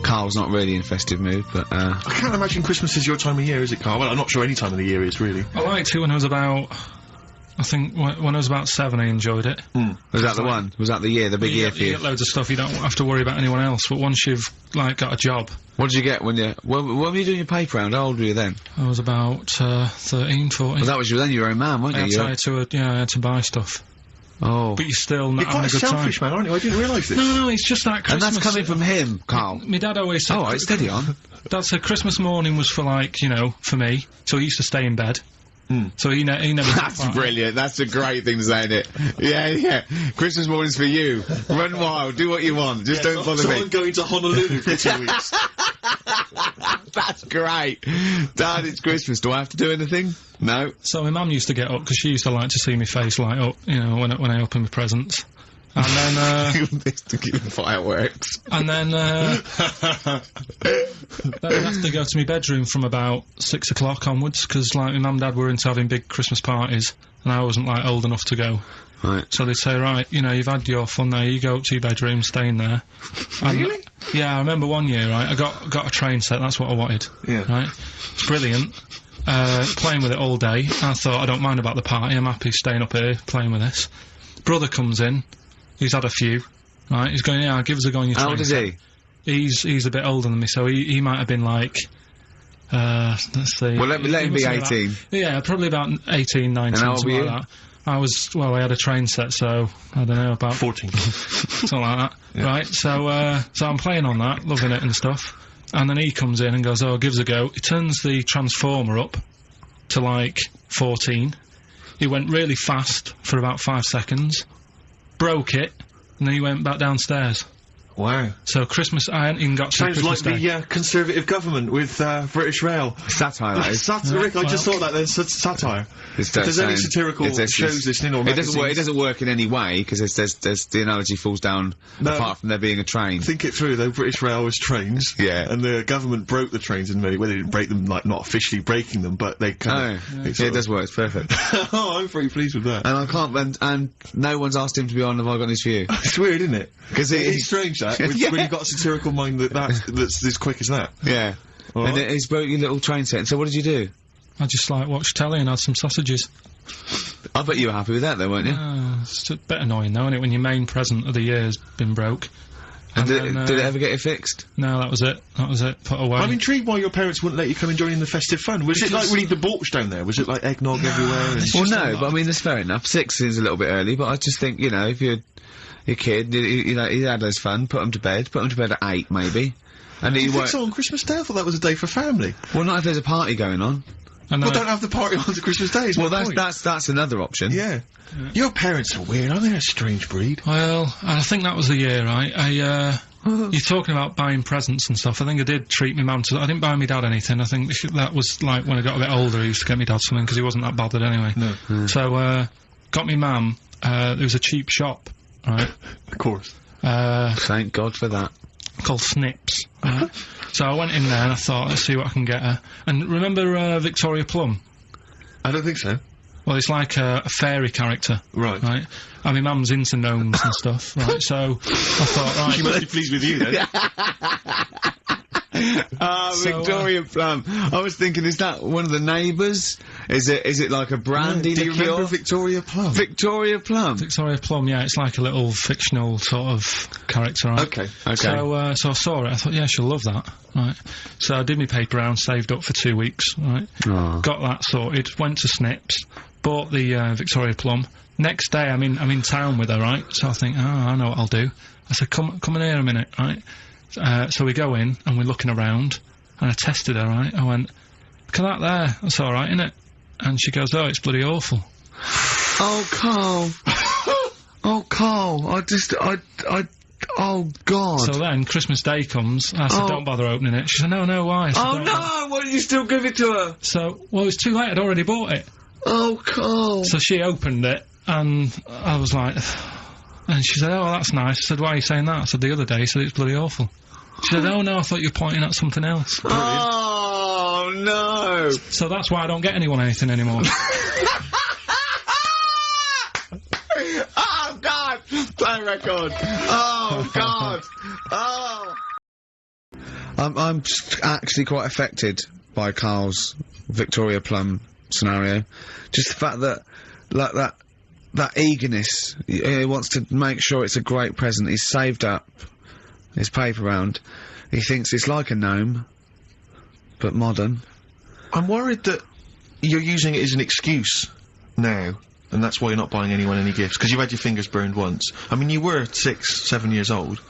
Karl's not really in festive mood, but, I can't imagine Christmas is your time of year, is it, Karl? Well, I'm not sure any time of the year is, really. I liked it when I was about... I think when I was about 7 I enjoyed it. Was that the one? Was that the year, the big year for you? You get loads of stuff, you don't have to worry about anyone else, but once you've, like, got a job... What did you get when you... when were you doing your paper round? How old were you then? I was about, 13, 14. Well, that was then your own man, weren't you? I had to buy stuff. Oh. But you're still not You're quite having a good selfish, time. man, aren't you? I didn't realise this. No, it's just that Christmas... And that's coming from him, Karl. My dad always said... Oh, right, steady on. Dad said Christmas morning was for, like, you know, for me, so he used to stay in bed. So he never... That's brilliant. That's a great thing to say, isn't it? Yeah. Christmas morning's for you. Run wild. Do what you want. Just don't bother me. I'm going to Honolulu for 2 weeks. That's great. Dad, it's Christmas. Do I have to do anything? No. So my mum used to get up, because she used to like to see my face light up, you know, when I open my presents. And then, to give fireworks. And then, then I'd have to go to my bedroom from about 6 o'clock onwards, because, like, my mum and dad were into having big Christmas parties, and I wasn't, like, old enough to go. Right. So they'd say, right, you know, you've had your fun now, you go up to your bedroom, stay in there. Really? Yeah, I remember one year, right, I got a train set, that's what I wanted. Yeah. Right? It's brilliant. Playing with it all day. I thought, I don't mind about the party, I'm happy staying up here, playing with this. Brother comes in, he's had a few, right, he's going, yeah, give us a go on your train. How old is he? He's a bit older than me, so he might have been like, let's see. Well, let him be 18. Yeah, probably about 18, 19, and how old were something you? like that. I was, well, I had a train set, so, I don't know, about... 14. something like that. Yeah. Right, so I'm playing on that, loving it and stuff, and then he comes in and goes, oh, give us a go. He turns the transformer up to, like, 14. He went really fast for about 5 seconds, broke it, and then he went back downstairs. Wow. So Christmas, I hadn't even got to Sounds Christmas like Day. the Conservative government with British Rail. Satire, that is. Rick, I just thought that there's satire. If there's any satirical shows listening or it doesn't work in any way, because there's the analogy falls down apart from there being a train. Think it through, though. British Rail was trains. Yeah. And the government broke the trains in many... Well, they didn't break them, like, not officially breaking them, but they kind of... Yeah, it does work. It's perfect. Oh, I'm pretty pleased with that. And I can't... And no one's asked him to be on Have I Got News For You? It's weird, isn't it? Because it's strange, that, when you've got a satirical mind that's as quick as that. Yeah. All and right. he's broke your little train set. So what did you do? I just, like, watched telly and had some sausages. I bet you were happy with that, though, weren't you? It's a bit annoying, though, isn't it, when your main present of the year's been broke. And did it ever get it fixed? No, that was it. That was it. Put away. I'm intrigued why your parents wouldn't let you come and join in the festive fun. Was it like really debauched down there? Was it like eggnog everywhere? And Well, no, but I mean, that's fair enough. 6 is a little bit early, but I just think, you know, if you're a kid, you know, he had his fun, put him to bed at 8, maybe. And you think so on Christmas Day? I thought that was a day for family. Well, not if there's a party going on. Well, don't have the party on Christmas Day. Well, that's another option. Yeah. Your parents are weird, aren't they? A strange breed. Well, I think that was the year, right? You're talking about buying presents and stuff. I think I did treat my mum to... I didn't buy my dad anything. I think that was, like, when I got a bit older, I used to get my dad something, because he wasn't that bothered anyway. No. So, got me mum, there was a cheap shop, right? Of course. Thank God for that. Called Snips, right? So I went in there and I thought, let's see what I can get her. And remember, Victoria Plum? I don't think so. Well, it's like a fairy character. Right. Right? And my mum's into gnomes and stuff, right? So, I thought, right... She must be pleased with you, then. Victoria Plum. I was thinking, is that one of the neighbours? Is it like a brandy Do you liqueur? remember Victoria Plum? Victoria Plum? Victoria Plum, yeah, it's like a little fictional sort of character, right? Okay. So I saw it, I thought, yeah, she'll love that, right? So I did my paper round, saved up for 2 weeks, right? Oh. Got that sorted, went to Snips, bought the Victoria Plum. Next day, I'm in town with her, right? So I think, oh, I know what I'll do. I said, come in here a minute, right? So we go in, and we're looking around, and I tested her, right? I went, look at that there, that's alright, innit? And she goes, oh, it's bloody awful. Oh, Karl. Oh, Karl, oh, God. So then, Christmas Day comes, I said, don't bother opening it. She said, no, why? I said, Oh, no, why did you still give it to her? So, well, it was too late, I'd already bought it. Oh, Karl. So she opened it, and I was like... And she said, oh, that's nice. I said, why are you saying that? I said, the other day, he said it's bloody awful. She said, oh, no, I thought you were pointing at something else. Oh, no. So that's why I don't get anyone anything anymore. Oh, God. Play record. Oh, God. Oh. I'm actually quite affected by Karl's Victoria Plum scenario. Just the fact that, like, that eagerness, he wants to make sure it's a great present. He's saved up his paper round. He thinks it's like a gnome, but modern. I'm worried that you're using it as an excuse now, and that's why you're not buying anyone any gifts, because you've had your fingers burned once. I mean, you were 6, 7 years old.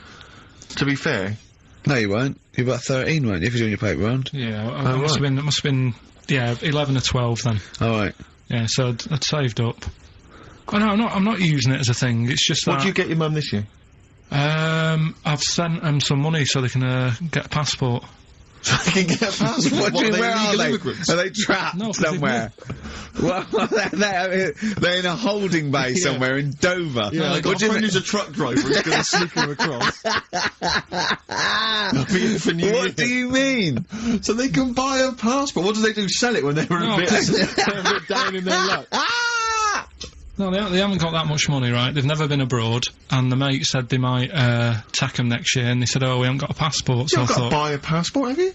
To be fair. No, you weren't. You were about 13, weren't you, if you're doing your paper round? Yeah, it must have been, yeah, 11 or 12 then. Alright. Yeah, so I'd saved up. Oh no, I'm not using it as a thing, it's just that... What do you get your mum this year? I've sent them some money so they can, get a passport. So they can get a passport? What, where are illegal they? immigrants? Are they trapped somewhere? Well, they're in a holding bay somewhere in Dover. Yeah, I've got a friend who's a truck driver who's going to sneak them across. What do you mean? So they can buy a passport. What do they do? Sell it when they're a bit down in their luck? No, they haven't got that much money, right? They've never been abroad, and the mate said they might take them next year, and they said, "Oh, we haven't got a passport." So You've got to buy a passport, have you?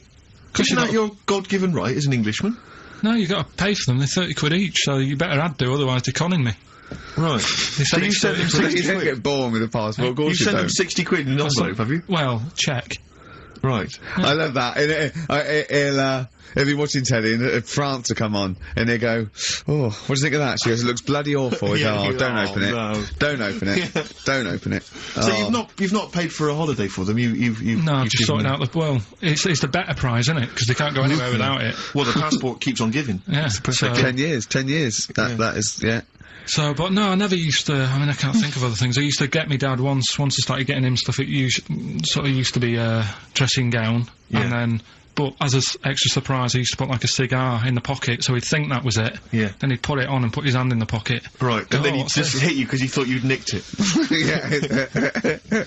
Isn't that your God-given right as an Englishman? No, you've got to pay for them. They're 30 quid each, so you better had to, otherwise they're conning me. Right. So you sent them 60 You don't quid? get born with a passport, of course You sent don't. them 60 quid in an envelope, have you? Well, check. Right. I love that. He'll be watching telly and France will come on and he'll go, "Oh, what do you think of that?" She goes, "It looks bloody awful." Yeah, Oh, don't open it. no. Don't open it. Yeah. Don't open it. So you've not paid for a holiday for them. You've No, you've just given sorting them- out the... Well, it's the better prize, isn't it? Because they can't go anywhere without it. Well, the passport keeps on giving. Yeah, so... 10 years. That is, yeah. So, but no, I never used to, I mean, I can't think of other things. I used to get me dad once I started getting him stuff, it sort of used to be a dressing gown, and then, but as an extra surprise, I used to put like a cigar in the pocket, so he'd think that was it. Yeah. Then he'd put it on and put his hand in the pocket. Right, Go, and then "Oh, he what's just this?" hit you because he thought you'd nicked it. Yeah.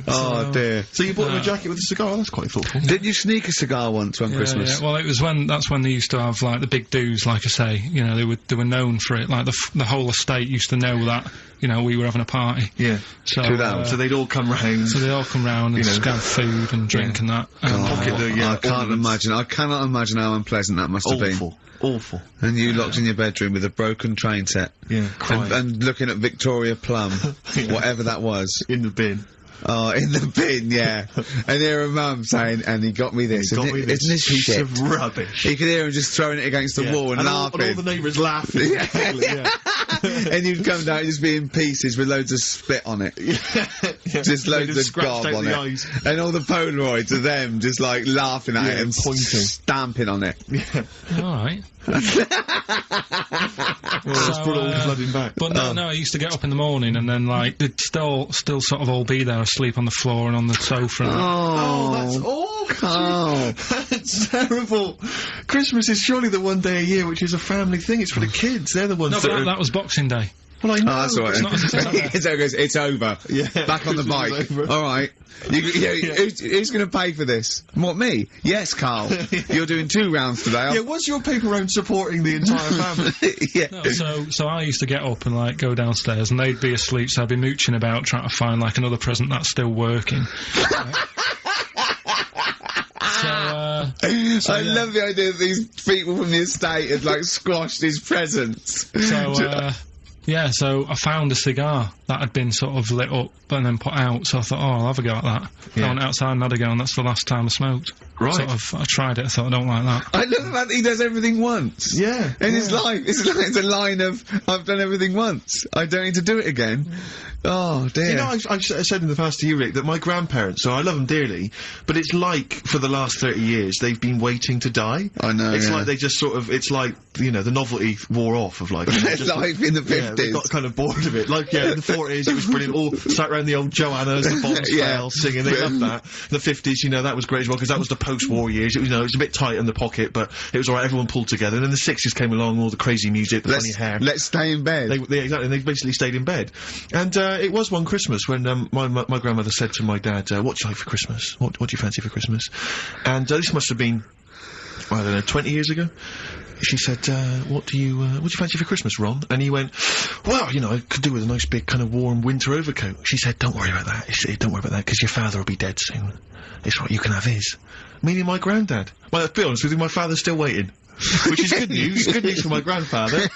Oh, dear. So you bought him a jacket with a cigar? That's quite thoughtful. Did you sneak a cigar once on Christmas? Yeah, well, it was that's when they used to have, like, the big do's, like I say, you know, they were known for it, like, the whole estate used to know that, you know, we were having a party. Yeah. So, So they'd all come round. so they all come round and just have food and drink and that. Pocket the, I can't imagine. I cannot imagine how unpleasant that must have been. Awful. And you locked in your bedroom with a broken train set. Yeah, crying. And looking at Victoria Plum, whatever that was. In the bin. Oh, in the bin, yeah. And hear a mum saying, "And he got me this." Isn't this piece shit? of rubbish. You could hear him just throwing it against the wall and laughing. And all the neighbours laughing. And you'd come down and just be in pieces with loads of spit on it. Just loads of gob on it. Eyes. And all the Polaroids of them just like laughing at it and pointing. stamping on it. Alright. Let's put all the blood in back. But no, I used to get up in the morning and then, like, they'd still sort of all be there asleep on the floor and on the sofa. And Oh, that's awful. Oh. That's terrible. Christmas is surely the one day a year which is a family thing. It's for the kids. They're the ones no, that but are... that was Boxing Day. Well, I know. Oh, that's all right. It's over. Yeah. Back on the Christmas bike. is over. All right. Who's going to pay for this? What, me? Yes, Karl. You're doing 2 rounds today. Yeah, was your paper round supporting the entire family? Yeah. No, so I used to get up and, like, go downstairs and they'd be asleep, so I'd be mooching about trying to find, like, another present that's still working. I love the idea that these people from the estate had, like, squashed his presents. So I found a cigar that had been sort of lit up and then put out, so I thought, oh, I'll have a go at that. Yeah. I went outside and had a go, and that's the last time I smoked. Right. I tried it, I thought, I don't like that. I love the fact that he does everything once. Yeah. In his life. It's a line of, I've done everything once. I don't need to do it again. Oh, dear. You know, I've said in the past to you, Rick, that my grandparents, so I love them dearly, but it's like, for the last 30 years, they've been waiting to die. I know, It's yeah. like they just sort of, it's like, you know, the novelty wore off of, like... you know, just, life in the 50s. Yeah, they got kind of bored of it. Like, yeah, in the 40s, it was brilliant. All sat around the old Joannas, the Bombs Yeah. Fell, singing. They loved that. The 50s, you know, that was great as well, because that was the post-war years. It was, you know, it was a bit tight in the pocket, but it was alright, everyone pulled together. And then the 60s came along, all the crazy music, the funny hair. Let's stay in bed. Exactly, and they basically stayed in bed. And it was one Christmas when my grandmother said to my dad, what do you like for Christmas? What do you fancy for Christmas? And this must have been, I don't know, 20 years ago. She said, what do you fancy for Christmas, Ron? And he went, well, you know, I could do with a nice big kind of warm winter overcoat. She said, don't worry about that. He said, don't worry about that, because your father will be dead soon. It's right, you can have his. Meaning my granddad. Well, to be honest with you, my father's still waiting. Which is good news. Good news for my grandfather.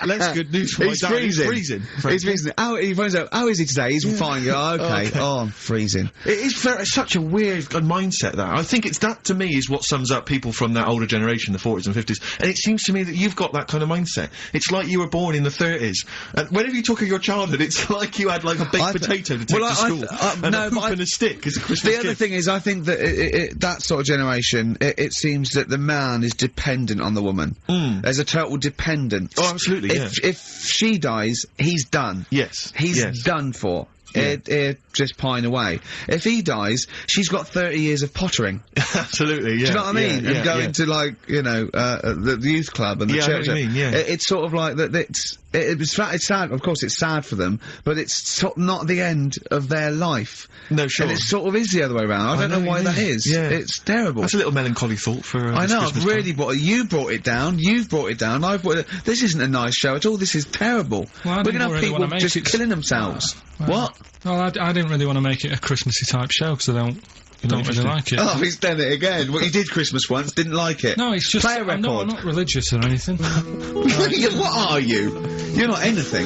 Less good news for my dad. Freezing. He's freezing. He's freezing. He finds out, how is he today? He's fine. Oh, okay. Oh, I'm freezing. It's such a weird mindset, that. I think that, to me, is what sums up people from that older generation, the 40s and 50s. And it seems to me that you've got that kind of mindset. It's like you were born in the 30s. And whenever you talk of your childhood, it's like you had, like, a baked potato to take to school. And a hoop and a stick as a Christmas gift. The other thing is, I think that that sort of generation, it seems that the man is dependent on the woman. There's a total dependence. Oh, absolutely, If she dies, he's done. Yes. He's done for. Yeah. Just pine away. If he dies, she's got 30 years of pottering. Absolutely, yeah. Do you know what I mean? And going to, like, you know, the youth club and the church. I know what you mean, yeah. It's sort of like that. It's sad. Of course, it's sad for them, but it's not the end of their life. No, sure. And it sort of is the other way around. I don't know why that is. Yeah. It's terrible. That's a little melancholy thought for. I know. Christmas Really, time. you brought it down. You've brought it down. I've brought it. This isn't a nice show at all. This is terrible. Well, We're gonna have really people make just it killing themselves. What? Well, I didn't really want to make it a Christmassy type show because I don't really like it. Oh, he's done it again. Well, he did Christmas once, didn't like it. No, it's just Play a record. I'm not religious or anything. What are you? You're not anything.